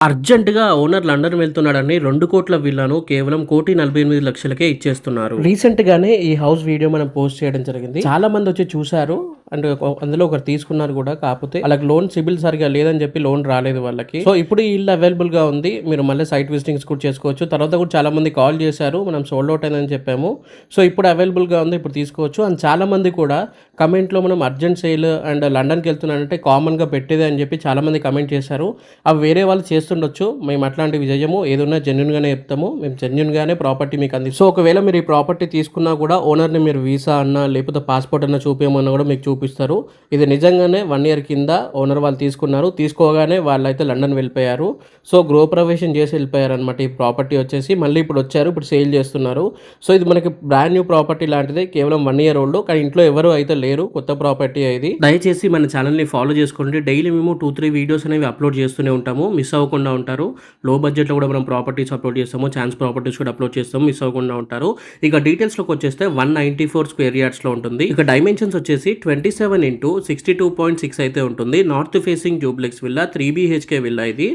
అర్జెంట్‌గా owner London వెళ్తున్నాడని 2,00,00,000 విల్లాను కేవలం 1,48,00,000కే ఇచ్చేస్తున్నారు. రీసెంట్‌గానే ఈ హౌస్ వీడియో మనం పోస్ట్ చేయడం జరిగింది. చాలా మంది వచ్చి చూసారు. అండ్ అందులో ఒకరు తీసుకున్నారు కూడా. కాకపోతే వాళ్ళకి లోన్ సిబిల్ సరిగ్గా లేదని చెప్పి లోన్ రాలేదు వాళ్ళకి. సో ఇప్పుడు ఈ ఇల్లు అవైలబుల్ గా ఉంది. మీరు మళ్ళీ సైట్ విజిటింగ్స్ కూడా చేసుకోవచ్చు. తర్వాత కూడా చాలా మంది కాల్ చేశారు. మనం సోల్డ్ అవుట్ అయిందని చెప్పాము. సో ఇప్పుడు అవైలబుల్ గా ఉంది. ఇప్పుడు తీసుకోవచ్చు. అండ్ చాలా మంది కూడా కమెంట్ లో మనం అర్జెంట్ సేల్ అండ్ లండన్కి వెళ్తున్నానంటే కామన్ గా పెట్టేదే అని చెప్పి చాలా మంది కమెంట్ చేశారు. అవి వేరే వాళ్ళు చేస్తుండొచ్చు. మేము అట్లాంటివి చేయము. ఏదైనా జెన్యున్ గానే చెప్తాము. మేము జెన్యున్ గానే ప్రాపర్టీ మీకు అంది. సో ఒకవేళ మీరు ఈ ప్రాపర్టీ తీసుకున్నా కూడా ఓనర్ ని మీరు వీసా అన్నా లేకపోతే పాస్పోర్ట్ అన్నా చూపించమన్నా కూడా మీకు చూపిస్తారు. ఇది నిజంగానే 1 ఇయర్ కింద ఓనర్ వాళ్ళు తీసుకున్నారు. తీసుకోగానే వాళ్ళైతే లండన్ వెళ్ళిపోయారు. సో గృహప్రవేశం చేసి వెళ్ళిపోయారు అనమాట. ఈ ప్రాపర్టీ వచ్చేసి మళ్ళీ ఇప్పుడు వచ్చారు. ఇప్పుడు సేల్ చేస్తున్నారు. సో ఇది మనకి బ్రాండ్ న్యూ ప్రాపర్టీ లాంటిది. కేవలం 1 ఇయర్ ఓల్డ్. కానీ ఇంట్లో ఎవరు అయితే లేరు. కొత్త ప్రాపర్టీ ఇది. దయచేసి మన ఛానల్ని ఫాలో చేసుకోండి. డైలీ మేము 2-3 వీడియోస్ అనేవి అప్లోడ్ చేస్తూనే ఉంటాము. మిస్ అవ్వకుండా ఉంటారు. లో బడ్జెట్లో కూడా మనం ప్రాపర్టీస్ అప్లోడ్ చేస్తాము. ఛాన్స్ ప్రాపర్టీస్ కూడా అప్లోడ్ చేస్తాము. మిస్ అవ్వకుండా ఉంటారు. ఇక డీటెయిల్స్లోకి వచ్చేస్తే 194 స్క్వేర్ యార్డ్స్లో ఉంటుంది. ఇక డైమెన్షన్స్ వచ్చేసి 27x62.6 అయితే ఉంటుంది. North facing duplex villa 3 BHK villa ఇది.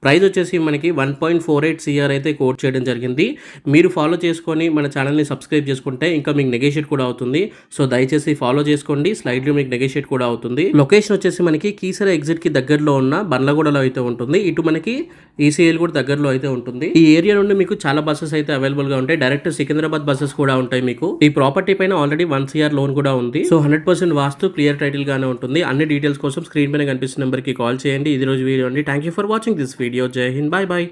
ప్రైస్ వచ్చేసి మనకి 1.48 CR అయితే కోట్ చేయడం జరిగింది. మీరు ఫాలో చేసుకొని మన ఛానల్ని సబ్స్క్రైబ్ చేసుకుంటే ఇంకా మీకు నెగోషియేట్ కూడా అవుతుంది. సో దయచేసి ఫాలో చేసుకోండి. స్లైడ్లో మీకు నెగోషియేట్ కూడా అవుతుంది. లొకేషన్ వచ్చేసి మనకి కీసర ఎగ్జిట్కి దగ్గరలో ఉన్న బండ్లగూడలో అయితే ఉంటుంది. ఇటు మనకి ECL కూడా దగ్గరలో అయితే ఉంటుంది. ఈ ఏరియా నుండి మీకు చాలా బస్సెస్ అయితే అవైలబుల్ గా ఉంటాయి. డైరెక్ట్ సికింద్రాబాద్ బస్సెస్ కూడా ఉంటాయి మీకు. ఈ ప్రాపర్టీ పైన ఆల్రెడీ 1 CR లోన్ కూడా ఉంది. సో 100% వాస్తు క్లియర్ టైటిల్ గానే ఉంటుంది. అన్ని డీటెయిల్స్ కోసం స్క్రీన్ పైన కనిపిస్తున్న నెంబర్ కి కాల్ చేయండి. ఇది రోజు వీడియో అండి. Thank you for watching this video. జై హింద్. By by.